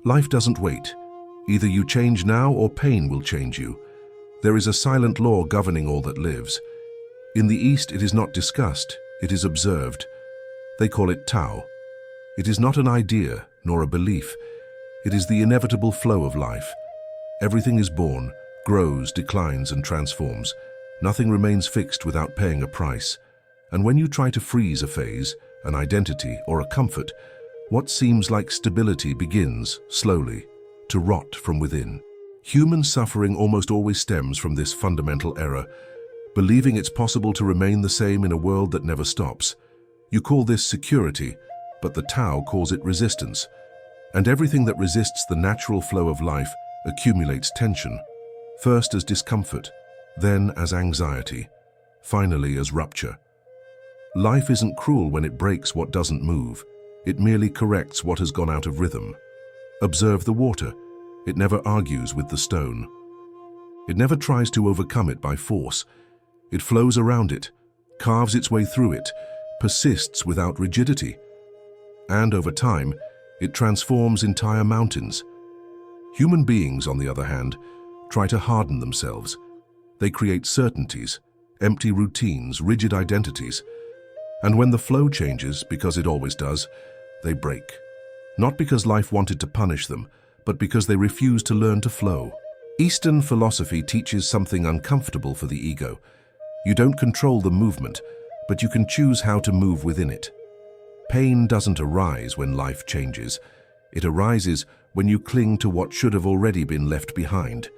Life doesn't wait. Either you change now or pain will change you. There is a silent law governing all that lives. In the East, it is not discussed, it is observed. They call it Tao. It is not an idea, nor a belief. It is the inevitable flow of life. Everything is born, grows, declines, and transforms. Nothing remains fixed without paying a price. And when you try to freeze a phase, an identity, or a comfort, what seems like stability begins, slowly, to rot from within. Human suffering almost always stems from this fundamental error, believing it's possible to remain the same in a world that never stops. You call this security, but the Tao calls it resistance. And everything that resists the natural flow of life accumulates tension, first as discomfort, then as anxiety, finally as rupture. Life isn't cruel when it breaks what doesn't move. It merely corrects what has gone out of rhythm. Observe the water. It never argues with the stone. It never tries to overcome it by force. It flows around it, carves its way through it, persists without rigidity. And over time, it transforms entire mountains. Human beings, on the other hand, try to harden themselves. They create certainties, empty routines, rigid identities. And when the flow changes, because it always does, they break. Not because life wanted to punish them, but because they refuse to learn to flow. Eastern philosophy teaches something uncomfortable for the ego. You don't control the movement, but you can choose how to move within it. Pain doesn't arise when life changes. It arises when you cling to what should have already been left behind.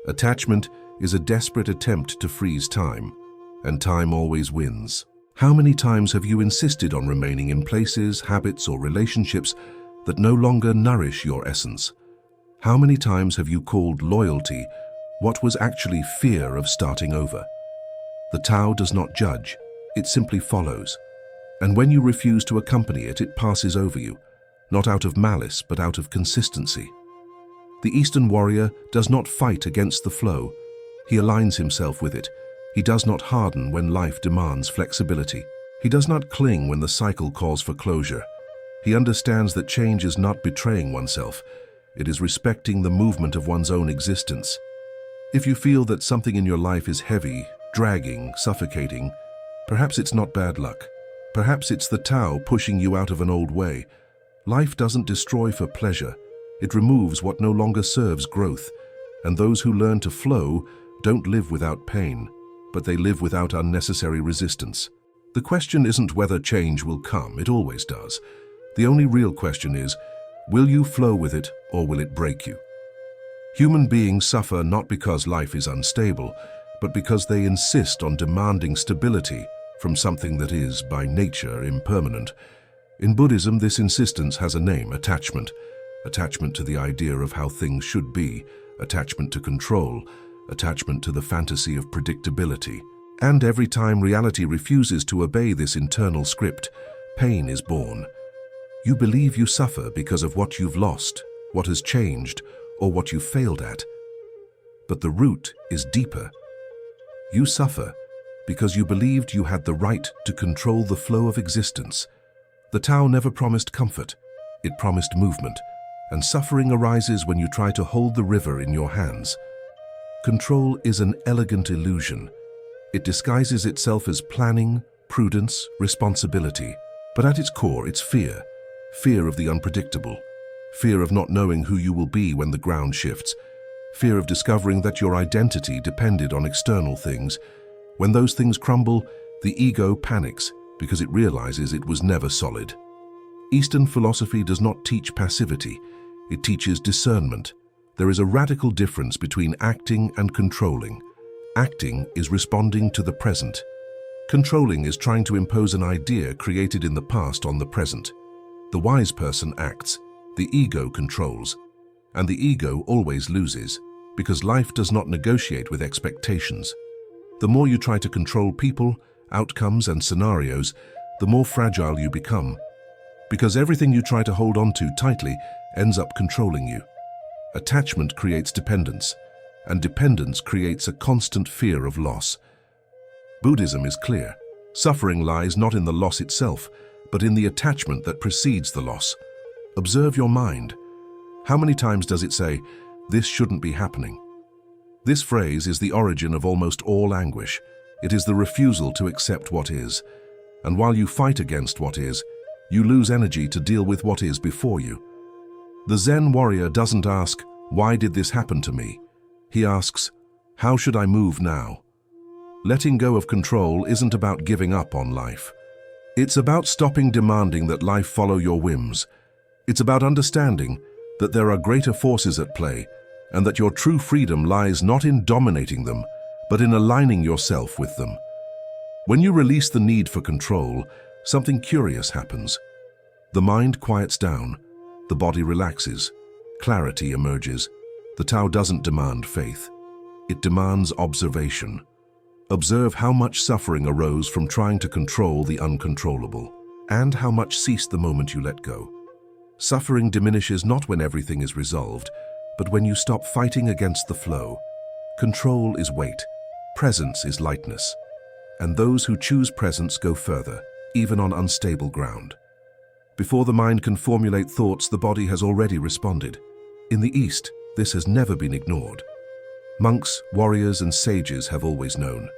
Attachment is a desperate attempt to freeze time, and time always wins. How many times have you insisted on remaining in places, habits, or relationships that no longer nourish your essence? How many times have you called loyalty what was actually fear of starting over? The Tao does not judge, it simply follows. And when you refuse to accompany it, it passes over you, not out of malice, but out of consistency. The Eastern warrior does not fight against the flow. He aligns himself with it. He does not harden when life demands flexibility. He does not cling when the cycle calls for closure. He understands that change is not betraying oneself. It is respecting the movement of one's own existence. If you feel that something in your life is heavy, dragging, suffocating, perhaps it's not bad luck. Perhaps it's the Tao pushing you out of an old way. Life doesn't destroy for pleasure. It removes what no longer serves growth. And those who learn to flow don't live without pain, but they live without unnecessary resistance. The question isn't whether change will come, it always does. The only real question is, will you flow with it or will it break you? Human beings suffer not because life is unstable, but because they insist on demanding stability from something that is, by nature, impermanent. In Buddhism, this insistence has a name: attachment. Attachment to the idea of how things should be, attachment to control, attachment to the fantasy of predictability. And every time reality refuses to obey this internal script, pain is born. You believe you suffer because of what you've lost, what has changed, or what you failed at. But the root is deeper. You suffer because you believed you had the right to control the flow of existence. The Tao never promised comfort, it promised movement, and suffering arises when you try to hold the river in your hands. Control is an elegant illusion. It disguises itself as planning, prudence, responsibility, but at its core it's fear. Fear of the unpredictable, fear of not knowing who you will be when the ground shifts, fear of discovering that your identity depended on external things. When those things crumble, the ego panics because it realizes it was never solid. Eastern philosophy does not teach passivity, it teaches discernment. There is a radical difference between acting and controlling. Acting is responding to the present. Controlling is trying to impose an idea created in the past on the present. The wise person acts, the ego controls, and the ego always loses, because life does not negotiate with expectations. The more you try to control people, outcomes, and scenarios, the more fragile you become, because everything you try to hold on to tightly ends up controlling you. Attachment creates dependence, and dependence creates a constant fear of loss. Buddhism is clear. Suffering lies not in the loss itself, but in the attachment that precedes the loss. Observe your mind. How many times does it say, "This shouldn't be happening"? This phrase is the origin of almost all anguish. It is the refusal to accept what is. And while you fight against what is, you lose energy to deal with what is before you. The Zen warrior doesn't ask, "Why did this happen to me?" He asks, "How should I move now?" Letting go of control isn't about giving up on life. It's about stopping demanding that life follow your whims. It's about understanding that there are greater forces at play and that your true freedom lies not in dominating them, but in aligning yourself with them. When you release the need for control, something curious happens. The mind quiets down, the body relaxes, clarity emerges. The Tao doesn't demand faith. It demands observation. Observe how much suffering arose from trying to control the uncontrollable, and how much ceased the moment you let go. Suffering diminishes not when everything is resolved, but when you stop fighting against the flow. Control is weight, presence is lightness, and those who choose presence go further, even on unstable ground. Before the mind can formulate thoughts, the body has already responded. In the East, this has never been ignored. Monks, warriors, and sages have always known.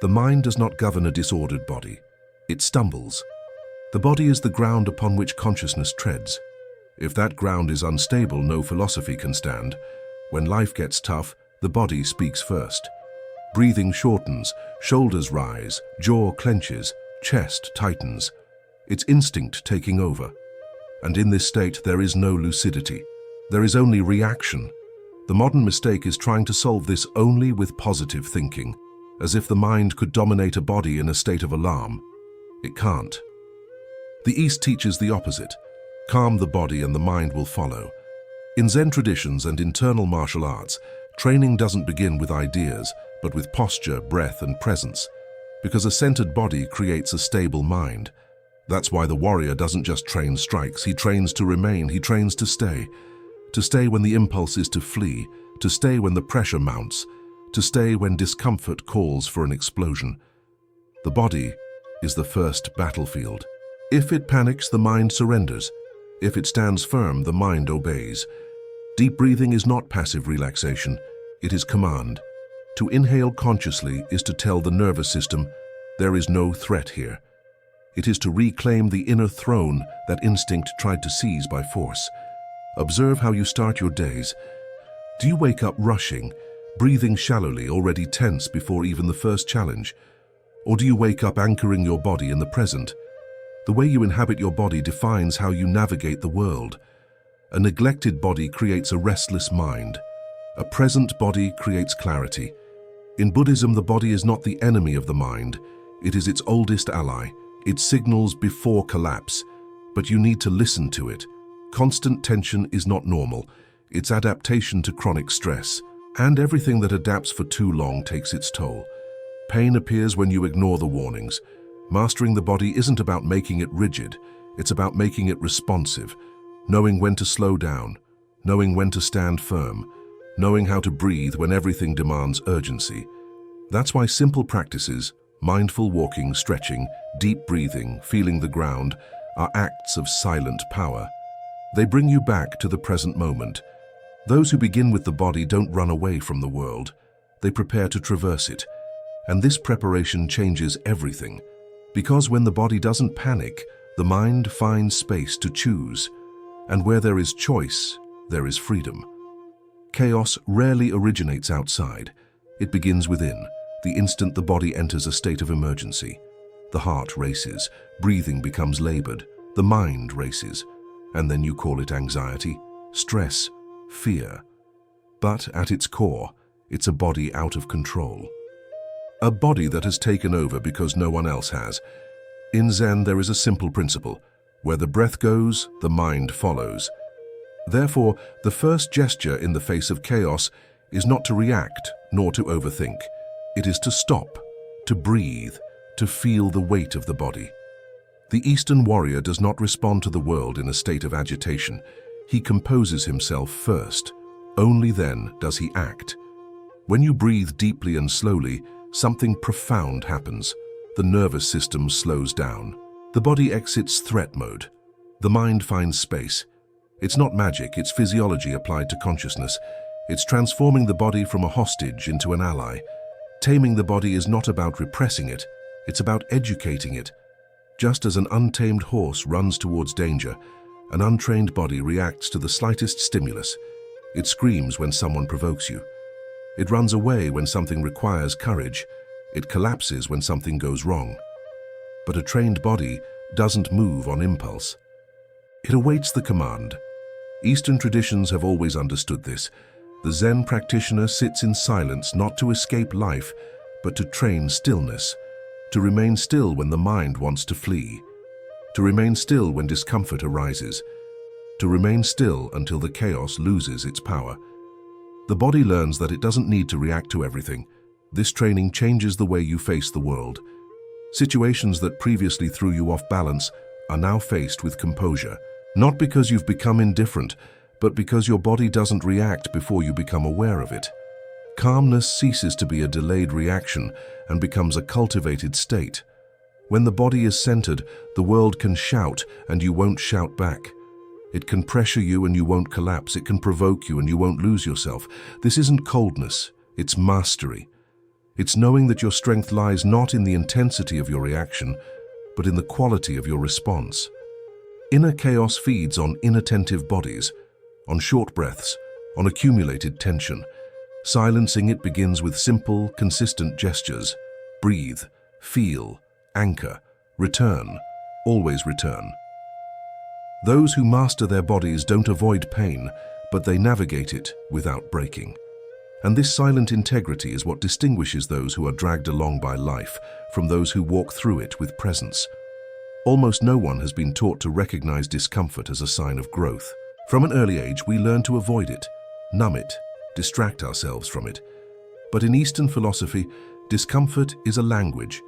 The mind does not govern a disordered body. It stumbles. The body is the ground upon which consciousness treads. If that ground is unstable, no philosophy can stand. When life gets tough, the body speaks first. Breathing shortens, shoulders rise, jaw clenches, chest tightens. It's instinct taking over. And in this state, there is no lucidity. There is only reaction. The modern mistake is trying to solve this only with positive thinking, as if the mind could dominate a body in a state of alarm. It can't. The East teaches the opposite. Calm the body and the mind will follow. In Zen traditions and internal martial arts, training doesn't begin with ideas, but with posture, breath, and presence, because a centered body creates a stable mind. That's why the warrior doesn't just train strikes, he trains to remain, he trains to stay. To stay when the impulse is to flee, to stay when the pressure mounts, to stay when discomfort calls for an explosion. The body is the first battlefield. If it panics, the mind surrenders. If it stands firm, the mind obeys. Deep breathing is not passive relaxation, it is command. To inhale consciously is to tell the nervous system, there is no threat here. It is to reclaim the inner throne that instinct tried to seize by force. Observe how you start your days. Do you wake up rushing, breathing shallowly, already tense before even the first challenge? Or do you wake up anchoring your body in the present? The way you inhabit your body defines how you navigate the world. A neglected body creates a restless mind. A present body creates clarity. In Buddhism, the body is not the enemy of the mind. It is its oldest ally. It signals before collapse, but you need to listen to it. Constant tension is not normal. It's adaptation to chronic stress. And everything that adapts for too long takes its toll. Pain appears when you ignore the warnings. Mastering the body isn't about making it rigid. It's about making it responsive, knowing when to slow down, knowing when to stand firm, knowing how to breathe when everything demands urgency. That's why simple practices, mindful walking, stretching, deep breathing, feeling the ground, are acts of silent power. They bring you back to the present moment. Those who begin with the body don't run away from the world. They prepare to traverse it. And this preparation changes everything. Because when the body doesn't panic, the mind finds space to choose. And where there is choice, there is freedom. Chaos rarely originates outside. It begins within, the instant the body enters a state of emergency. The heart races, breathing becomes labored, the mind races, and then you call it anxiety, stress, fear. But at its core, it's a body out of control. A body that has taken over because no one else has. In Zen, there is a simple principle. Where the breath goes, the mind follows. Therefore, the first gesture in the face of chaos is not to react, nor to overthink. It is to stop, to breathe, to feel the weight of the body. The Eastern warrior does not respond to the world in a state of agitation. He composes himself first. Only then does he act. When you breathe deeply and slowly, something profound happens. The nervous system slows down. The body exits threat mode. The mind finds space. It's not magic, it's physiology applied to consciousness. It's transforming the body from a hostage into an ally. Taming the body is not about repressing it, it's about educating it. Just as an untamed horse runs towards danger, an untrained body reacts to the slightest stimulus. It screams when someone provokes you. It runs away when something requires courage. It collapses when something goes wrong. But a trained body doesn't move on impulse. It awaits the command. Eastern traditions have always understood this. The Zen practitioner sits in silence not to escape life, but to train stillness, to remain still when the mind wants to flee, to remain still when discomfort arises, to remain still until the chaos loses its power. The body learns that it doesn't need to react to everything. This training changes the way you face the world. Situations that previously threw you off balance are now faced with composure, not because you've become indifferent, but because your body doesn't react before you become aware of it. Calmness ceases to be a delayed reaction and becomes a cultivated state. When the body is centered, the world can shout and you won't shout back. It can pressure you and you won't collapse. It can provoke you and you won't lose yourself. This isn't coldness, it's mastery. It's knowing that your strength lies not in the intensity of your reaction, but in the quality of your response. Inner chaos feeds on inattentive bodies, on short breaths, on accumulated tension. Silencing it begins with simple, consistent gestures. Breathe, feel, anchor, return, always return. Those who master their bodies don't avoid pain, but they navigate it without breaking. And this silent integrity is what distinguishes those who are dragged along by life from those who walk through it with presence. Almost no one has been taught to recognize discomfort as a sign of growth. From an early age, we learn to avoid it, numb it, distract ourselves from it. But in Eastern philosophy, discomfort is a language.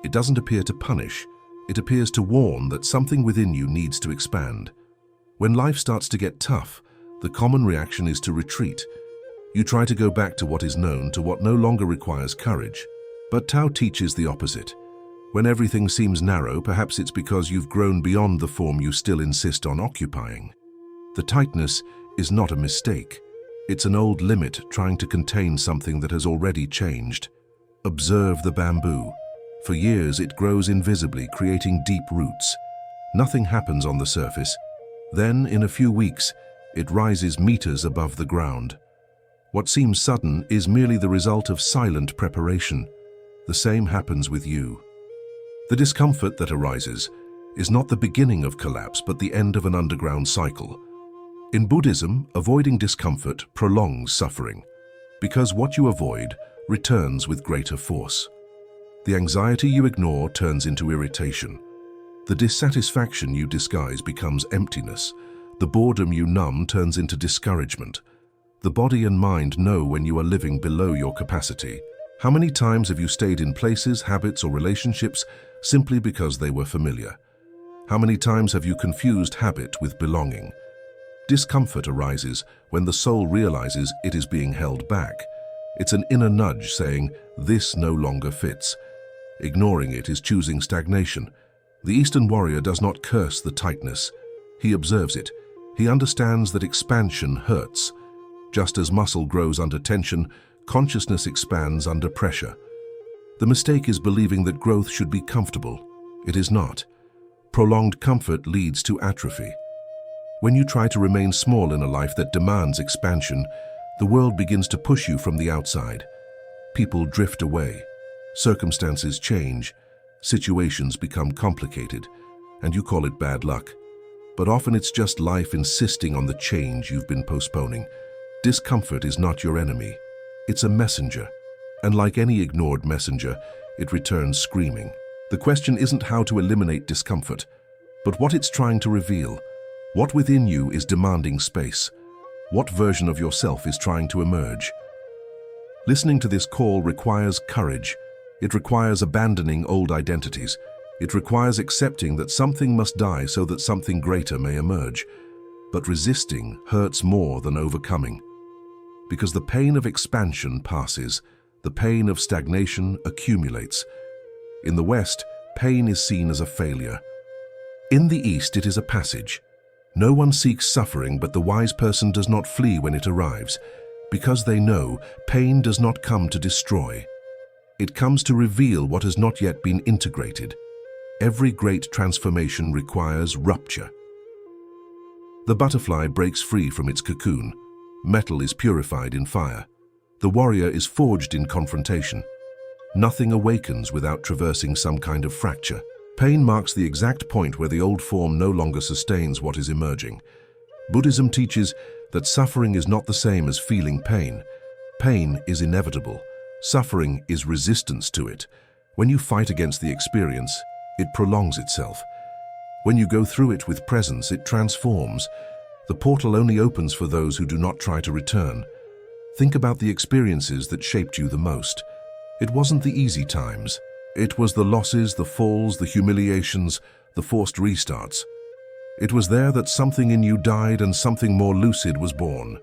It doesn't appear to punish. It appears to warn that something within you needs to expand. When life starts to get tough, the common reaction is to retreat. You try to go back to what is known, to what no longer requires courage. But Tao teaches the opposite. When everything seems narrow, perhaps it's because you've grown beyond the form you still insist on occupying. The tightness is not a mistake. It's an old limit trying to contain something that has already changed. Observe the bamboo. For years it grows invisibly, creating deep roots. Nothing happens on the surface. Then, in a few weeks, it rises meters above the ground. What seems sudden is merely the result of silent preparation. The same happens with you. The discomfort that arises is not the beginning of collapse, but the end of an underground cycle. In Buddhism, avoiding discomfort prolongs suffering, because what you avoid returns with greater force. The anxiety you ignore turns into irritation. The dissatisfaction you disguise becomes emptiness. The boredom you numb turns into discouragement. The body and mind know when you are living below your capacity. How many times have you stayed in places, habits, or relationships simply because they were familiar? How many times have you confused habit with belonging? Discomfort arises when the soul realizes it is being held back. It's an inner nudge saying, "This no longer fits." Ignoring it is choosing stagnation. The Eastern warrior does not curse the tightness. He observes it. He understands that expansion hurts. Just as muscle grows under tension, consciousness expands under pressure. The mistake is believing that growth should be comfortable. It is not. Prolonged comfort leads to atrophy. When you try to remain small in a life that demands expansion, the world begins to push you from the outside. People drift away. Circumstances change. Situations become complicated, and you call it bad luck. But often it's just life insisting on the change you've been postponing. Discomfort is not your enemy. It's a messenger. And like any ignored messenger, it returns screaming. The question isn't how to eliminate discomfort, but what it's trying to reveal. What within you is demanding space? What version of yourself is trying to emerge? Listening to this call requires courage. It requires abandoning old identities. It requires accepting that something must die so that something greater may emerge. But resisting hurts more than overcoming. Because the pain of expansion passes, the pain of stagnation accumulates. In the West, pain is seen as a failure. In the East, it is a passage. No one seeks suffering, but the wise person does not flee when it arrives, because they know pain does not come to destroy. It comes to reveal what has not yet been integrated. Every great transformation requires rupture. The butterfly breaks free from its cocoon. Metal is purified in fire. The warrior is forged in confrontation. Nothing awakens without traversing some kind of fracture. Pain marks the exact point where the old form no longer sustains what is emerging. Buddhism teaches that suffering is not the same as feeling pain. Pain is inevitable. Suffering is resistance to it. When you fight against the experience, it prolongs itself. When you go through it with presence, it transforms. The portal only opens for those who do not try to return. Think about the experiences that shaped you the most. It wasn't the easy times. It was the losses, the falls, the humiliations, the forced restarts. It was there that something in you died and something more lucid was born.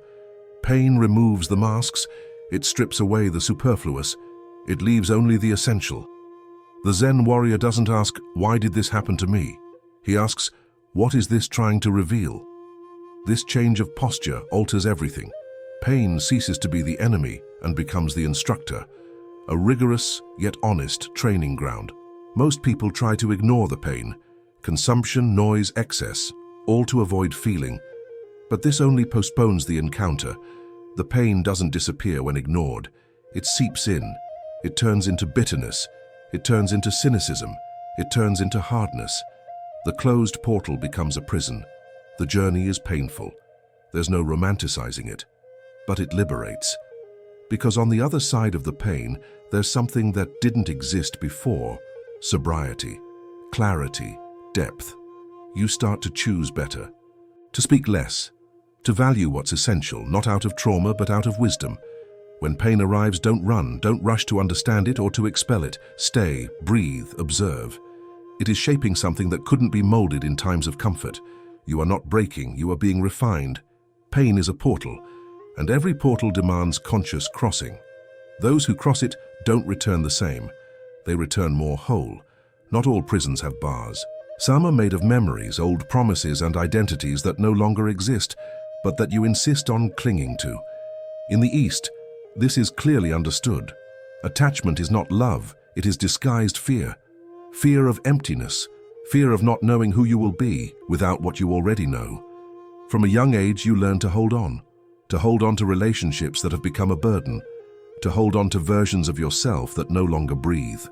Pain removes the masks. It strips away the superfluous. It leaves only the essential. The Zen warrior doesn't ask, "Why did this happen to me?" He asks, "What is this trying to reveal?" This change of posture alters everything. Pain ceases to be the enemy and becomes the instructor, a rigorous yet honest training ground. Most people try to ignore the pain, consumption, noise, excess, all to avoid feeling. But this only postpones the encounter. The pain doesn't disappear when ignored. It seeps in. It turns into bitterness. It turns into cynicism. It turns into hardness. The closed portal becomes a prison. The journey is painful. There's no romanticizing it. But it liberates. Because on the other side of the pain, there's something that didn't exist before: sobriety, clarity, depth. You start to choose better, to speak less, to value what's essential, not out of trauma but out of wisdom. When pain arrives, don't run, don't rush to understand it or to expel it. Stay, breathe, observe. It is shaping something that couldn't be molded in times of comfort. You are not breaking, you are being refined. Pain is a portal, and every portal demands conscious crossing. Those who cross it don't return the same. They return more whole. Not all prisons have bars. Some are made of memories, old promises and identities that no longer exist, but that you insist on clinging to. In the East, this is clearly understood. Attachment is not love, it is disguised fear. Fear of emptiness, fear of not knowing who you will be without what you already know. From a young age, you learn to hold on to relationships that have become a burden, to hold on to versions of yourself that no longer breathe,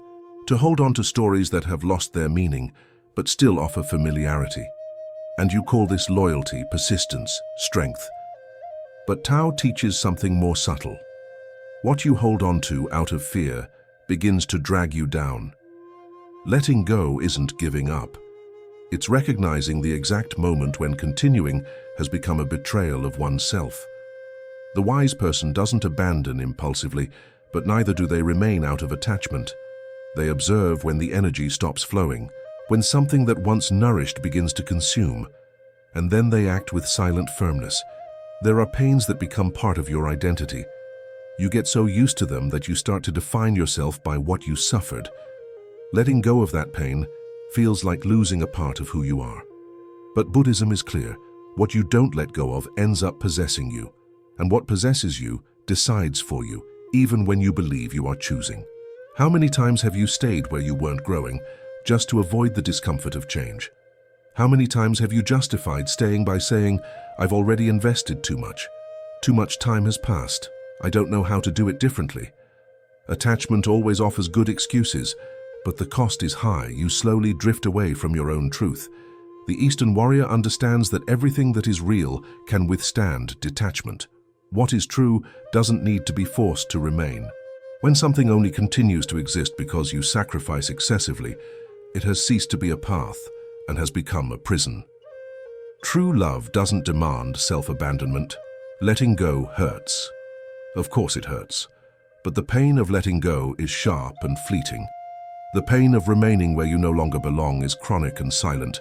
to hold on to stories that have lost their meaning but still offer familiarity. And you call this loyalty, persistence, strength. But Tao teaches something more subtle. What you hold on to out of fear begins to drag you down. Letting go isn't giving up. It's recognizing the exact moment when continuing has become a betrayal of oneself. The wise person doesn't abandon impulsively, but neither do they remain out of attachment. They observe when the energy stops flowing, when something that once nourished begins to consume, and then they act with silent firmness. There are pains that become part of your identity. You get so used to them that you start to define yourself by what you suffered. Letting go of that pain feels like losing a part of who you are. But Buddhism is clear. What you don't let go of ends up possessing you. And what possesses you decides for you, even when you believe you are choosing. How many times have you stayed where you weren't growing, just to avoid the discomfort of change? How many times have you justified staying by saying, "I've already invested too much. Too much time has passed. I don't know how to do it differently." Attachment always offers good excuses, but the cost is high. You slowly drift away from your own truth. The Eastern warrior understands that everything that is real can withstand detachment. What is true doesn't need to be forced to remain. When something only continues to exist because you sacrifice excessively, it has ceased to be a path and has become a prison. True love doesn't demand self-abandonment. Letting go hurts. Of course it hurts. But the pain of letting go is sharp and fleeting. The pain of remaining where you no longer belong is chronic and silent.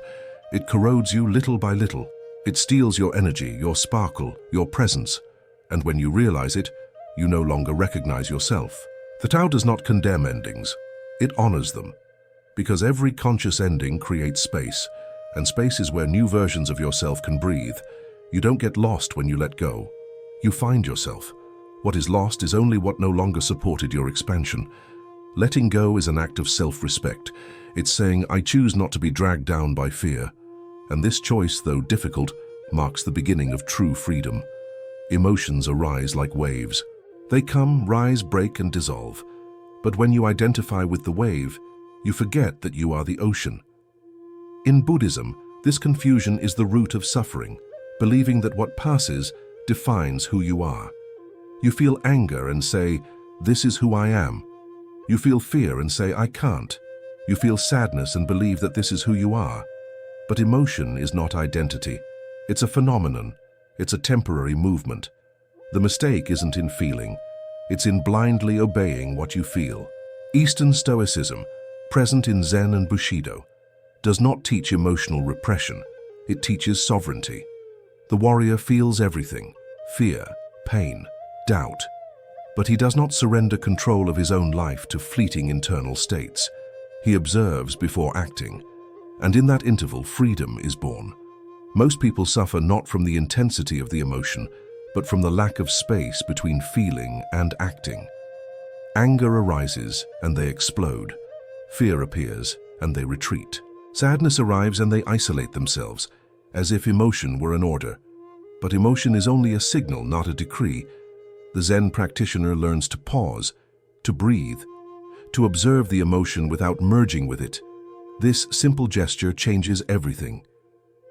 It corrodes you little by little. It steals your energy, your sparkle, your presence. And when you realize it, you no longer recognize yourself. The Tao does not condemn endings. It honors them. Because every conscious ending creates space, and spaces where new versions of yourself can breathe. You don't get lost when you let go. You find yourself. What is lost is only what no longer supported your expansion. Letting go is an act of self-respect. It's saying, I choose not to be dragged down by fear. And this choice, though difficult, marks the beginning of true freedom. Emotions arise like waves. They come, rise, break, and dissolve. But when you identify with the wave, you forget that you are the ocean. In Buddhism, this confusion is the root of suffering, believing that what passes defines who you are. You feel anger and say, this is who I am. You feel fear and say, I can't. You feel sadness and believe that this is who you are. But emotion is not identity. It's a phenomenon. It's a temporary movement. The mistake isn't in feeling. It's in blindly obeying what you feel. Eastern Stoicism, present in Zen and Bushido, does not teach emotional repression. It teaches sovereignty. The warrior feels everything: fear, pain, doubt. But he does not surrender control of his own life to fleeting internal states. He observes before acting, and in that interval freedom is born. Most people suffer not from the intensity of the emotion, but from the lack of space between feeling and acting. Anger arises and they explode. Fear appears and they retreat. Sadness arrives and they isolate themselves, as if emotion were an order. But emotion is only a signal, not a decree. The Zen practitioner learns to pause, to breathe, to observe the emotion without merging with it. This simple gesture changes everything.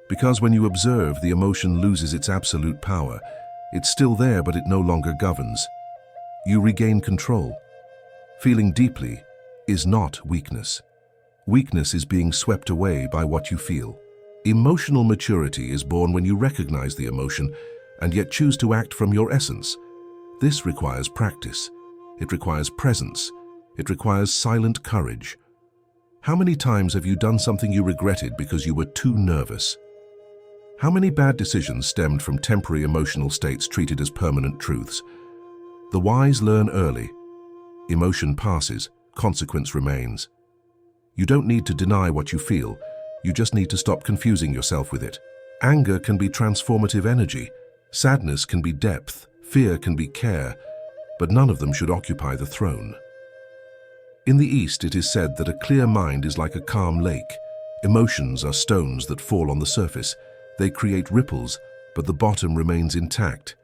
Because when you observe, the emotion loses its absolute power. It's still there, but it no longer governs. You regain control. Feeling deeply is not weakness. Weakness is being swept away by what you feel. Emotional maturity is born when you recognize the emotion and yet choose to act from your essence. This requires practice. It requires presence. It requires silent courage. How many times have you done something you regretted because you were too nervous? How many bad decisions stemmed from temporary emotional states treated as permanent truths? The wise learn early. Emotion passes, consequence remains. You don't need to deny what you feel. You just need to stop confusing yourself with it. Anger can be transformative energy. Sadness can be depth. Fear can be care. But none of them should occupy the throne. In the East, it is said that a clear mind is like a calm lake. Emotions are stones that fall on the surface. They create ripples, but the bottom remains intact.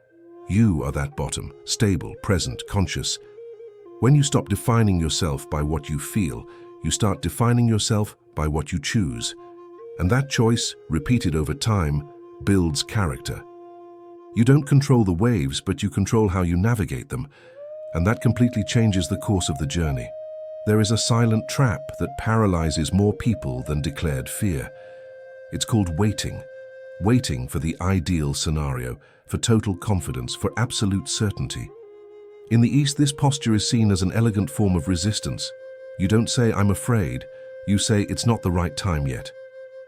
You are that bottom, stable, present, conscious. When you stop defining yourself by what you feel, you start defining yourself by what you choose. And that choice, repeated over time, builds character. You don't control the waves, but you control how you navigate them, and that completely changes the course of the journey. There is a silent trap that paralyzes more people than declared fear. It's called waiting. Waiting for the ideal scenario, for total confidence, for absolute certainty. In the East, this posture is seen as an elegant form of resistance. You don't say, I'm afraid. You say, it's not the right time yet.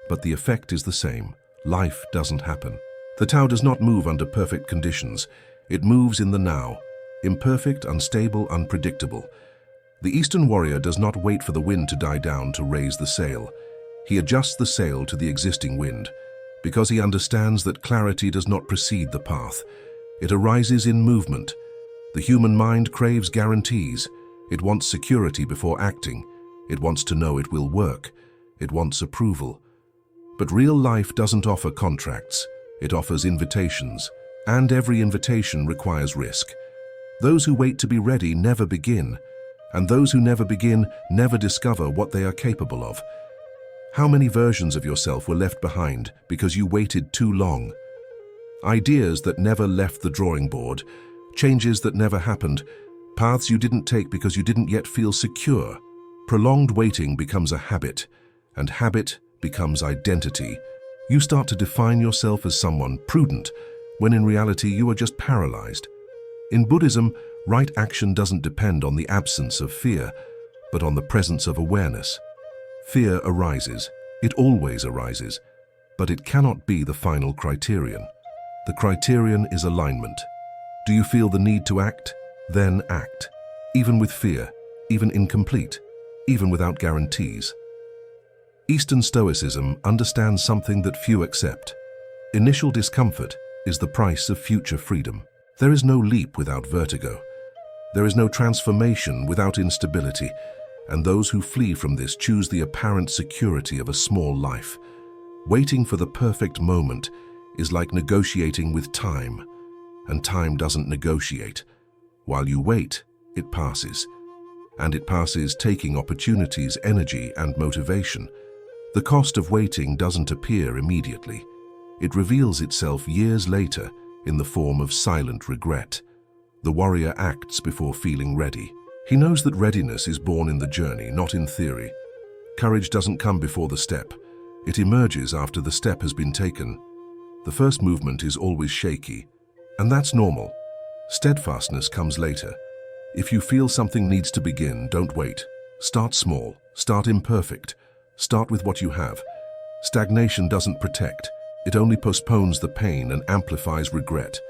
But the effect is the same. Life doesn't happen. The Tao does not move under perfect conditions. It moves in the now, imperfect, unstable, unpredictable. The Eastern warrior does not wait for the wind to die down to raise the sail. He adjusts the sail to the existing wind, because he understands that clarity does not precede the path. It arises in movement. The human mind craves guarantees. It wants security before acting. It wants to know it will work. It wants approval. But real life doesn't offer contracts. It offers invitations, and every invitation requires risk. Those who wait to be ready never begin, and those who never begin never discover what they are capable of. How many versions of yourself were left behind because you waited too long? Ideas that never left the drawing board, changes that never happened, paths you didn't take because you didn't yet feel secure. Prolonged waiting becomes a habit, and habit becomes identity. You start to define yourself as someone prudent, when in reality you are just paralyzed. In Buddhism, right action doesn't depend on the absence of fear, but on the presence of awareness. Fear arises. It always arises, but it cannot be the final criterion. The criterion is alignment. Do you feel the need to act? Then act. Even with fear, even incomplete, even without guarantees. Eastern Stoicism understands something that few accept. Initial discomfort is the price of future freedom. There is no leap without vertigo. There is no transformation without instability, and those who flee from this choose the apparent security of a small life. Waiting for the perfect moment is like negotiating with time, and time doesn't negotiate. While you wait, it passes. And it passes taking opportunities, energy, and motivation. The cost of waiting doesn't appear immediately. It reveals itself years later in the form of silent regret. The warrior acts before feeling ready. He knows that readiness is born in the journey, not in theory. Courage doesn't come before the step. It emerges after the step has been taken. The first movement is always shaky, and that's normal. Steadfastness comes later. If you feel something needs to begin, don't wait. Start small, start imperfect, start with what you have. Stagnation doesn't protect. It only postpones the pain and amplifies regret.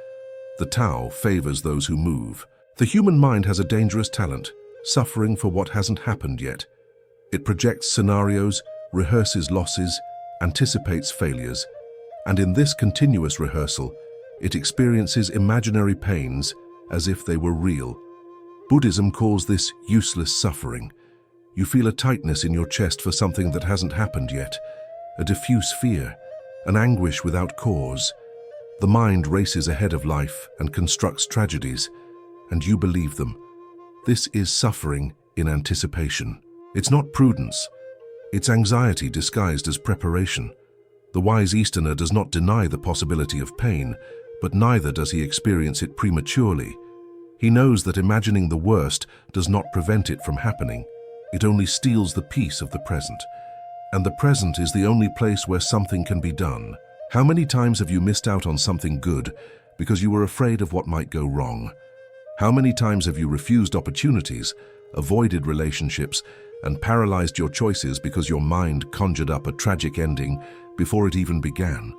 The Tao favors those who move. The human mind has a dangerous talent, suffering for what hasn't happened yet. It projects scenarios, rehearses losses, anticipates failures, and in this continuous rehearsal, it experiences imaginary pains as if they were real. Buddhism calls this useless suffering. You feel a tightness in your chest for something that hasn't happened yet, a diffuse fear, an anguish without cause. The mind races ahead of life and constructs tragedies, and you believe them. This is suffering in anticipation. It's not prudence. It's anxiety disguised as preparation. The wise Easterner does not deny the possibility of pain, but neither does he experience it prematurely. He knows that imagining the worst does not prevent it from happening. It only steals the peace of the present. And the present is the only place where something can be done. How many times have you missed out on something good because you were afraid of what might go wrong? How many times have you refused opportunities, avoided relationships, and paralyzed your choices because your mind conjured up a tragic ending before it even began?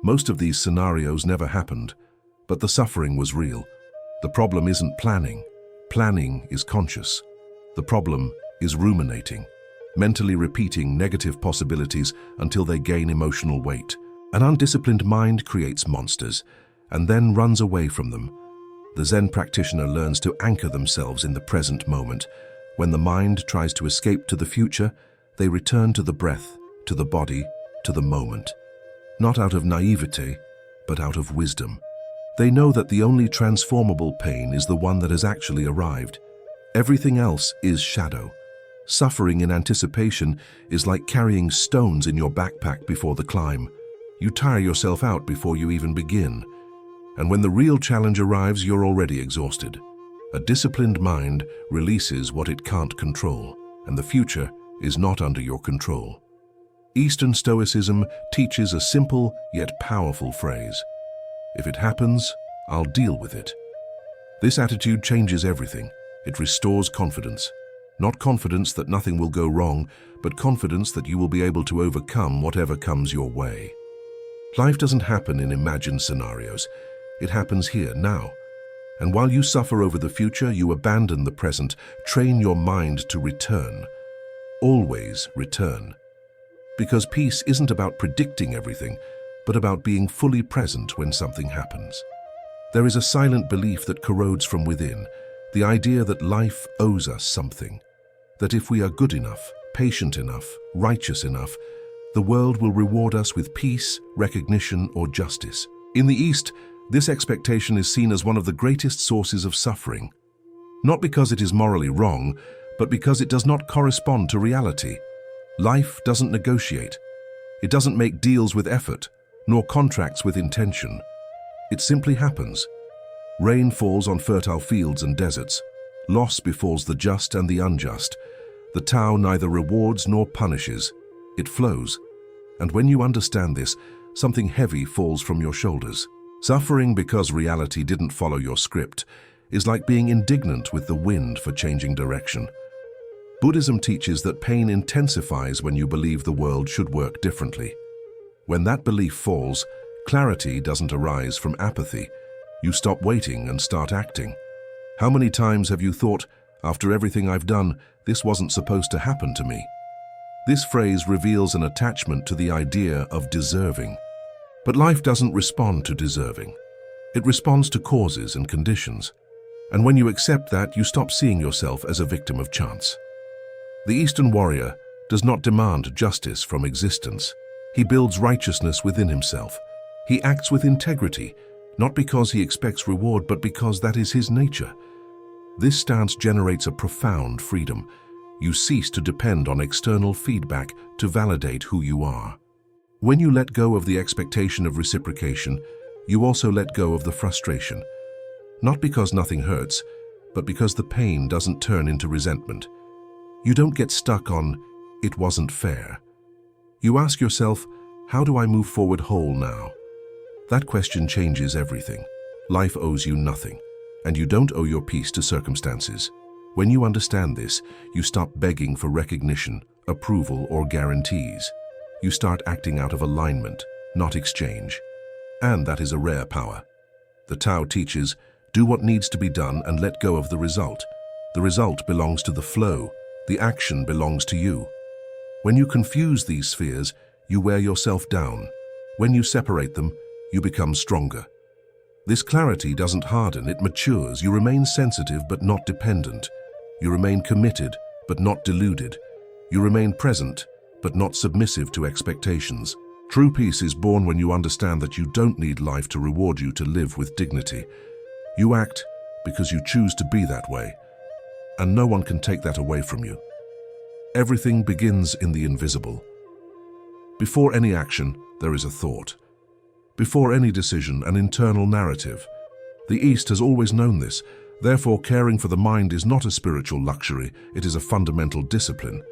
Most of these scenarios never happened, but the suffering was real. The problem isn't planning. Planning is conscious. The problem is ruminating, mentally repeating negative possibilities until they gain emotional weight. An undisciplined mind creates monsters and then runs away from them. The Zen practitioner learns to anchor themselves in the present moment. When the mind tries to escape to the future, they return to the breath, to the body, to the moment. Not out of naivete, but out of wisdom. They know that the only transformable pain is the one that has actually arrived. Everything else is shadow. Suffering in anticipation is like carrying stones in your backpack before the climb. You tire yourself out before you even begin. And when the real challenge arrives, you're already exhausted. A disciplined mind releases what it can't control, and the future is not under your control. Eastern Stoicism teaches a simple yet powerful phrase: if it happens, I'll deal with it. This attitude changes everything. It restores confidence. Not confidence that nothing will go wrong, but confidence that you will be able to overcome whatever comes your way. Life doesn't happen in imagined scenarios. It happens here, now. And while you suffer over the future, you abandon the present. Train your mind to return. Always return. Because peace isn't about predicting everything, but about being fully present when something happens. There is a silent belief that corrodes from within, the idea that life owes us something, that if we are good enough, patient enough, righteous enough, the world will reward us with peace, recognition, or justice. In the East, this expectation is seen as one of the greatest sources of suffering. Not because it is morally wrong, but because it does not correspond to reality. Life doesn't negotiate. It doesn't make deals with effort, nor contracts with intention. It simply happens. Rain falls on fertile fields and deserts. Loss befalls the just and the unjust. The Tao neither rewards nor punishes. It flows. And when you understand this, something heavy falls from your shoulders. Suffering because reality didn't follow your script is like being indignant with the wind for changing direction. Buddhism teaches that pain intensifies when you believe the world should work differently. When that belief falls, clarity doesn't arise from apathy. You stop waiting and start acting. How many times have you thought, after everything I've done, this wasn't supposed to happen to me? This phrase reveals an attachment to the idea of deserving. But life doesn't respond to deserving. It responds to causes and conditions. And when you accept that, you stop seeing yourself as a victim of chance. The Eastern warrior does not demand justice from existence. He builds righteousness within himself. He acts with integrity, not because he expects reward, but because that is his nature. This stance generates a profound freedom. You cease to depend on external feedback to validate who you are. When you let go of the expectation of reciprocation, you also let go of the frustration. Not because nothing hurts, but because the pain doesn't turn into resentment. You don't get stuck on, "It wasn't fair." You ask yourself, "How do I move forward whole now?" That question changes everything. Life owes you nothing, and you don't owe your peace to circumstances. When you understand this, you stop begging for recognition, approval, or guarantees. You start acting out of alignment, not exchange. And that is a rare power. The Tao teaches, do what needs to be done and let go of the result. The result belongs to the flow. The action belongs to you. When you confuse these spheres, you wear yourself down. When you separate them, you become stronger. This clarity doesn't harden, it matures. You remain sensitive but not dependent. You remain committed but not deluded. You remain present but not submissive to expectations. True peace is born when you understand that you don't need life to reward you to live with dignity. You act because you choose to be that way, and no one can take that away from you. Everything begins in the invisible. Before any action, there is a thought. Before any decision, an internal narrative. The East has always known this. Therefore, caring for the mind is not a spiritual luxury, it is a fundamental discipline.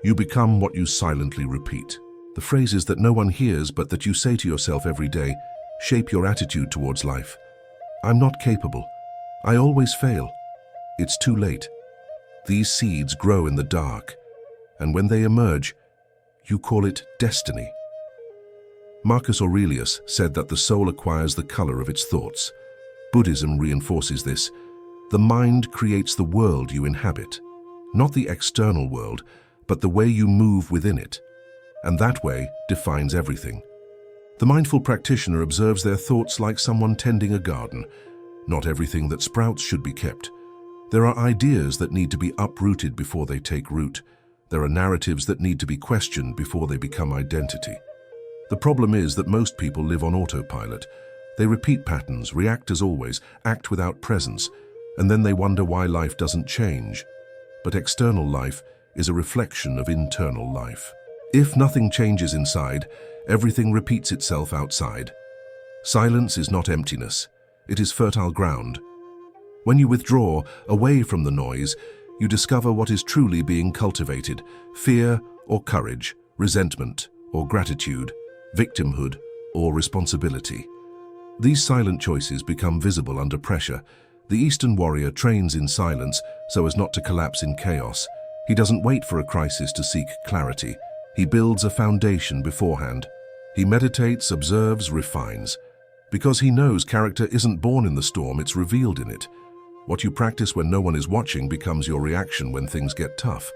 You become what you silently repeat. The phrases that no one hears but that you say to yourself every day shape your attitude towards life. I'm not capable. I always fail. It's too late. These seeds grow in the dark, and when they emerge, you call it destiny. Marcus Aurelius said that the soul acquires the color of its thoughts. Buddhism reinforces this. The mind creates the world you inhabit, not the external world, but the way you move within it. And that way defines everything. The mindful practitioner observes their thoughts like someone tending a garden. Not everything that sprouts should be kept. There are ideas that need to be uprooted before they take root. There are narratives that need to be questioned before they become identity. The problem is that most people live on autopilot. They repeat patterns, react as always, act without presence, and then they wonder why life doesn't change. But external life is a reflection of internal life. If nothing changes inside, everything repeats itself outside. Silence is not emptiness. It is fertile ground. When you withdraw away from the noise, you discover what is truly being cultivated: fear or courage, resentment or gratitude, victimhood or responsibility. These silent choices become visible under pressure. The Eastern warrior trains in silence so as not to collapse in chaos. He doesn't wait for a crisis to seek clarity. He builds a foundation beforehand. He meditates, observes, refines. Because he knows character isn't born in the storm, it's revealed in it. What you practice when no one is watching becomes your reaction when things get tough.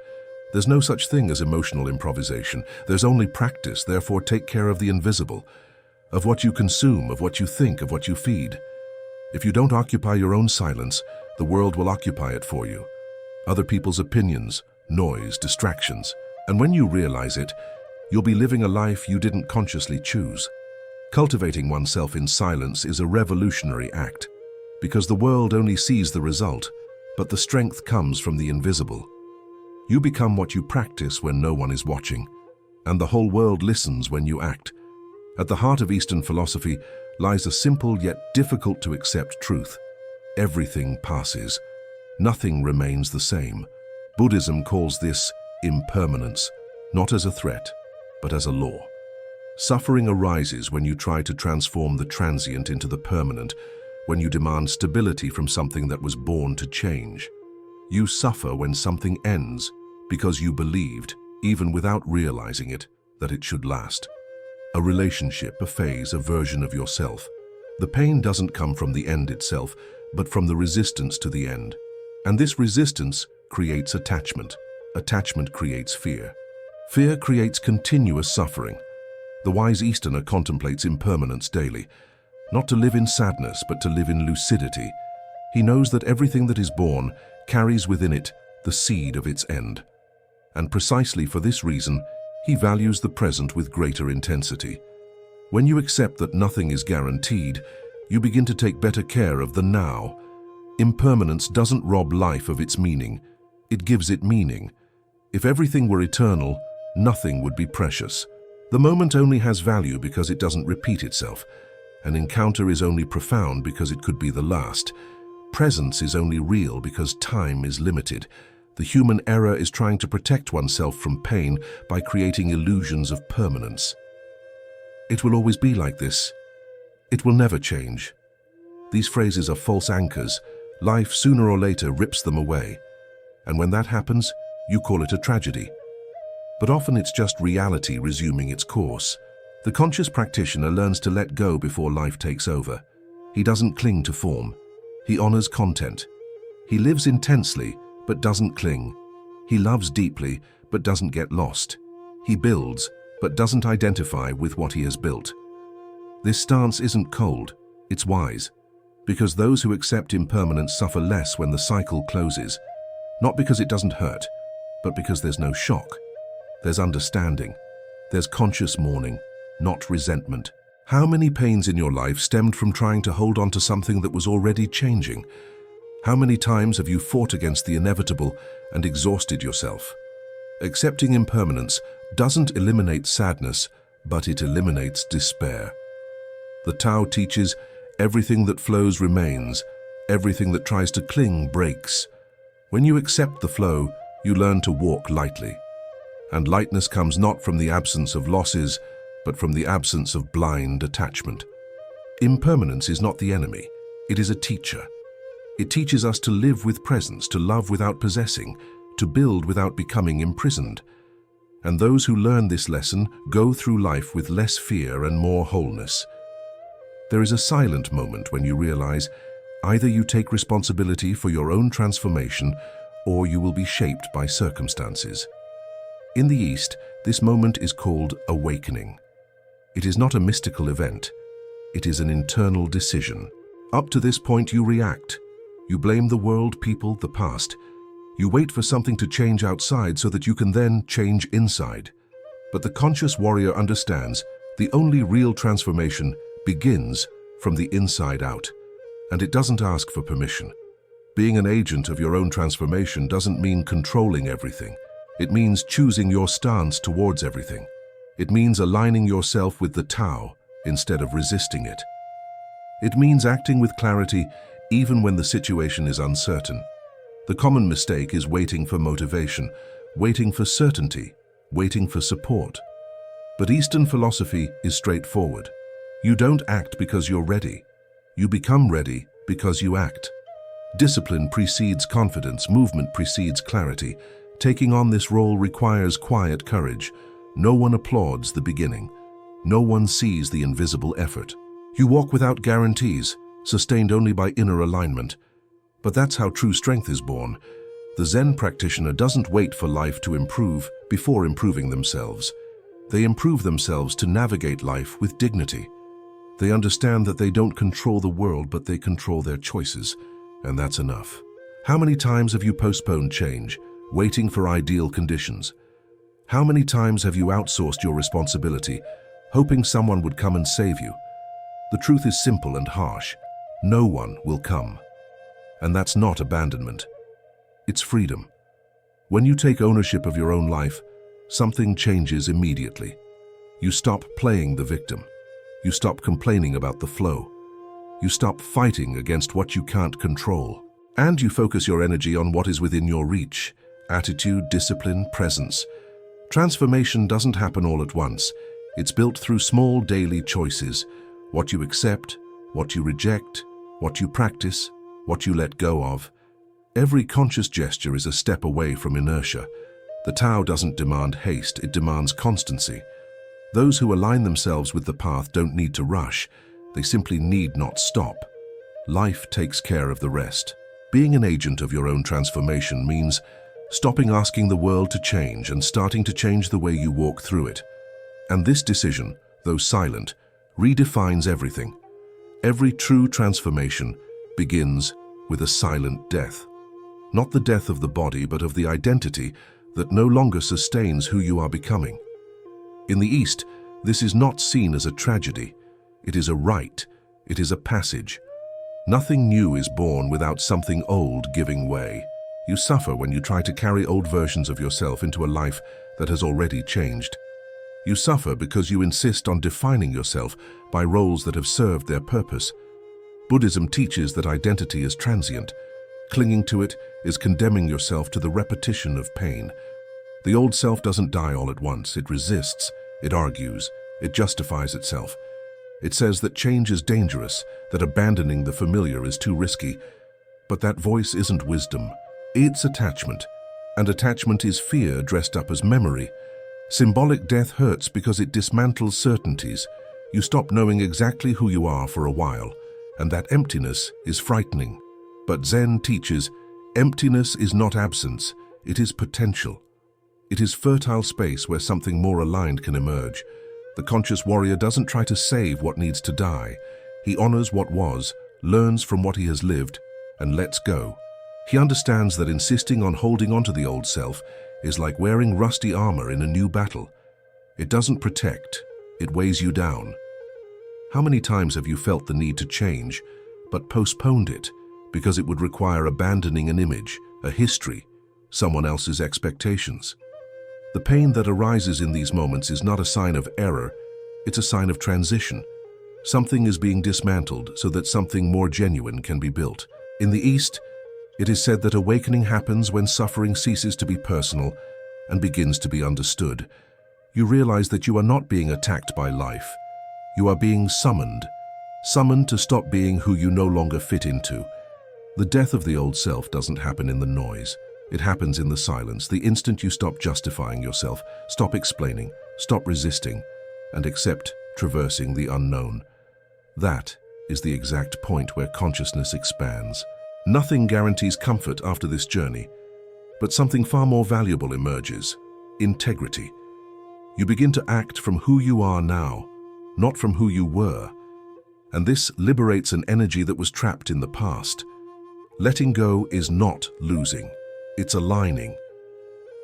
There's no such thing as emotional improvisation. There's only practice, therefore take care of the invisible, of what you consume, of what you think, of what you feed. If you don't occupy your own silence, the world will occupy it for you. Other people's opinions, noise, distractions. And when you realize it, you'll be living a life you didn't consciously choose. Cultivating oneself in silence is a revolutionary act, because the world only sees the result, but the strength comes from the invisible. You become what you practice when no one is watching, and the whole world listens when you act. At the heart of Eastern philosophy lies a simple yet difficult to accept truth. Everything passes. Nothing remains the same. Buddhism calls this impermanence, not as a threat, but as a law. Suffering arises when you try to transform the transient into the permanent, when you demand stability from something that was born to change. You suffer when something ends because you believed, even without realizing it, that it should last. A relationship, a phase, a version of yourself. The pain doesn't come from the end itself, but from the resistance to the end. And this resistance creates attachment. Attachment creates fear. Fear creates continuous suffering. The wise Easterner contemplates impermanence daily, not to live in sadness, but to live in lucidity. He knows that everything that is born carries within it the seed of its end. And precisely for this reason, he values the present with greater intensity. When you accept that nothing is guaranteed, you begin to take better care of the now. Impermanence doesn't rob life of its meaning, it gives it meaning. If everything were eternal, nothing would be precious. The moment only has value because it doesn't repeat itself. An encounter is only profound because it could be the last. Presence is only real because time is limited. The human error is trying to protect oneself from pain by creating illusions of permanence. It will always be like this. It will never change. These phrases are false anchors. Life, sooner or later, rips them away. And when that happens, you call it a tragedy. But often it's just reality resuming its course. The conscious practitioner learns to let go before life takes over. He doesn't cling to form. He honors content. He lives intensely, but doesn't cling. He loves deeply, but doesn't get lost. He builds, but doesn't identify with what he has built. This stance isn't cold, it's wise, because those who accept impermanence suffer less when the cycle closes, not because it doesn't hurt, but because there's no shock. There's understanding. There's conscious mourning, not resentment. How many pains in your life stemmed from trying to hold on to something that was already changing? How many times have you fought against the inevitable and exhausted yourself? Accepting impermanence doesn't eliminate sadness, but it eliminates despair. The Tao teaches everything that flows remains, everything that tries to cling breaks. When you accept the flow, you learn to walk lightly. And lightness comes not from the absence of losses, but from the absence of blind attachment. Impermanence is not the enemy, it is a teacher. It teaches us to live with presence, to love without possessing, to build without becoming imprisoned. And those who learn this lesson go through life with less fear and more wholeness. There is a silent moment when you realize either you take responsibility for your own transformation or you will be shaped by circumstances. In the East, this moment is called awakening. It is not a mystical event. It is an internal decision. Up to this point, you react. You blame the world, people, the past. You wait for something to change outside so that you can then change inside. But the conscious warrior understands the only real transformation begins from the inside out. And it doesn't ask for permission. Being an agent of your own transformation doesn't mean controlling everything. It means choosing your stance towards everything. It means aligning yourself with the Tao instead of resisting it. It means acting with clarity even when the situation is uncertain. The common mistake is waiting for motivation, waiting for certainty, waiting for support. But Eastern philosophy is straightforward. You don't act because you're ready. You become ready because you act. Discipline precedes confidence, movement precedes clarity. Taking on this role requires quiet courage. No one applauds the beginning. No one sees the invisible effort. You walk without guarantees, sustained only by inner alignment. But that's how true strength is born. The Zen practitioner doesn't wait for life to improve before improving themselves. They improve themselves to navigate life with dignity. They understand that they don't control the world, but they control their choices, and that's enough. How many times have you postponed change, waiting for ideal conditions? How many times have you outsourced your responsibility, hoping someone would come and save you? The truth is simple and harsh. No one will come. And that's not abandonment. It's freedom. When you take ownership of your own life, something changes immediately. You stop playing the victim. You stop complaining about the flow. You stop fighting against what you can't control. And you focus your energy on what is within your reach: attitude, discipline, presence. Transformation doesn't happen all at once. It's built through small daily choices. What you accept, what you reject, what you practice, what you let go of. Every conscious gesture is a step away from inertia. The Tao doesn't demand haste, it demands constancy. Those who align themselves with the path don't need to rush. They simply need not stop. Life takes care of the rest. Being an agent of your own transformation means stopping asking the world to change and starting to change the way you walk through it. And this decision, though silent, redefines everything. Every true transformation begins with a silent death. Not the death of the body, but of the identity that no longer sustains who you are becoming. In the East, this is not seen as a tragedy. It is a rite. It is a passage. Nothing new is born without something old giving way. You suffer when you try to carry old versions of yourself into a life that has already changed. You suffer because you insist on defining yourself by roles that have served their purpose. Buddhism teaches that identity is transient. Clinging to it is condemning yourself to the repetition of pain. The old self doesn't die all at once. It resists, it argues, it justifies itself. It says that change is dangerous, that abandoning the familiar is too risky. But that voice isn't wisdom. It's attachment. And attachment is fear dressed up as memory. Symbolic death hurts because it dismantles certainties. You stop knowing exactly who you are for a while, and that emptiness is frightening. But Zen teaches, emptiness is not absence, it is potential. It is fertile space where something more aligned can emerge. The conscious warrior doesn't try to save what needs to die. He honors what was, learns from what he has lived, and lets go. He understands that insisting on holding onto the old self is like wearing rusty armor in a new battle. It doesn't protect, it weighs you down. How many times have you felt the need to change, but postponed it because it would require abandoning an image, a history, someone else's expectations? The pain that arises in these moments is not a sign of error, it's a sign of transition. Something is being dismantled so that something more genuine can be built. In the East, it is said that awakening happens when suffering ceases to be personal and begins to be understood. You realize that you are not being attacked by life. You are being summoned to stop being who you no longer fit into. The death of the old self doesn't happen in the noise. It happens in the silence, the instant you stop justifying yourself, stop explaining, stop resisting, and accept traversing the unknown. That is the exact point where consciousness expands. Nothing guarantees comfort after this journey, but something far more valuable emerges: integrity. You begin to act from who you are now, not from who you were. And this liberates an energy that was trapped in the past. Letting go is not losing, it's aligning.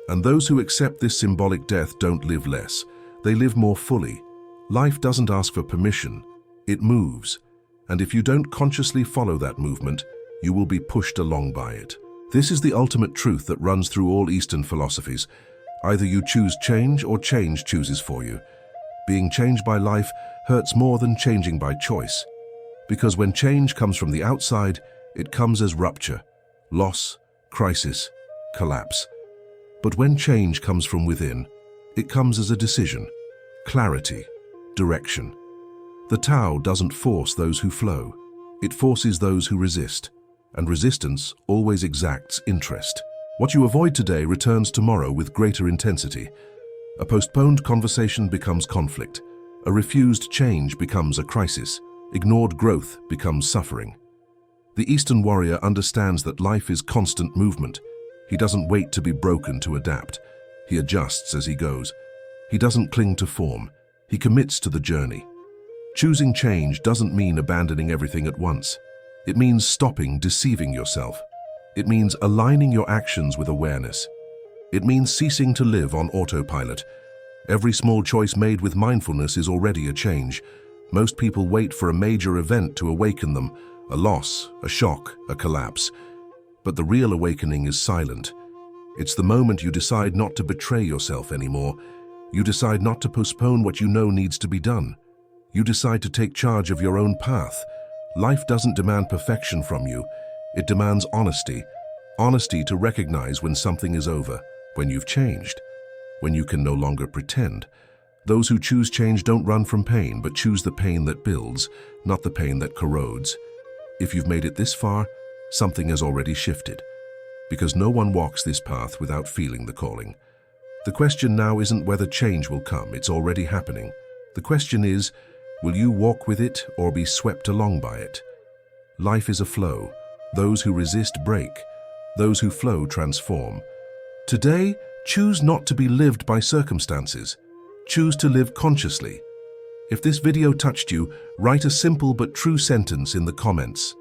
And those who accept this symbolic death don't live less, they live more fully. Life doesn't ask for permission, it moves. And if you don't consciously follow that movement, you will be pushed along by it. This is the ultimate truth that runs through all Eastern philosophies. Either you choose change or change chooses for you. Being changed by life hurts more than changing by choice. Because when change comes from the outside, it comes as rupture, loss, crisis, collapse. But when change comes from within, it comes as a decision, clarity, direction. The Tao doesn't force those who flow. It forces those who resist. And resistance always exacts interest. What you avoid today returns tomorrow with greater intensity. A postponed conversation becomes conflict. A refused change becomes a crisis. Ignored growth becomes suffering. The Eastern warrior understands that life is constant movement. He doesn't wait to be broken to adapt. He adjusts as he goes. He doesn't cling to form. He commits to the journey. Choosing change doesn't mean abandoning everything at once. It means stopping deceiving yourself. It means aligning your actions with awareness. It means ceasing to live on autopilot. Every small choice made with mindfulness is already a change. Most people wait for a major event to awaken them, a loss, a shock, a collapse. But the real awakening is silent. It's the moment you decide not to betray yourself anymore. You decide not to postpone what you know needs to be done. You decide to take charge of your own path. Life doesn't demand perfection from you. It demands honesty. Honesty to recognize when something is over, when you've changed, when you can no longer pretend. Those who choose change don't run from pain, but choose the pain that builds, not the pain that corrodes. If you've made it this far, something has already shifted. Because no one walks this path without feeling the calling. The question now isn't whether change will come, it's already happening. The question is, will you walk with it or be swept along by it? Life is a flow. Those who resist break. Those who flow transform. Today, choose not to be lived by circumstances. Choose to live consciously. If this video touched you, write a simple but true sentence in the comments.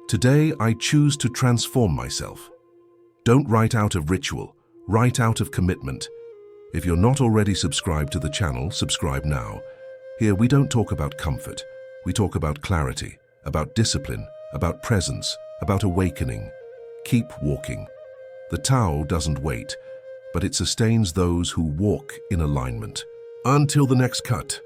Today, I choose to transform myself. Don't write out of ritual, write out of commitment. If you're not already subscribed to the channel, subscribe now. Here we don't talk about comfort. We talk about clarity, about discipline, about presence, about awakening. Keep walking. The Tao doesn't wait, but it sustains those who walk in alignment. Until the next cut.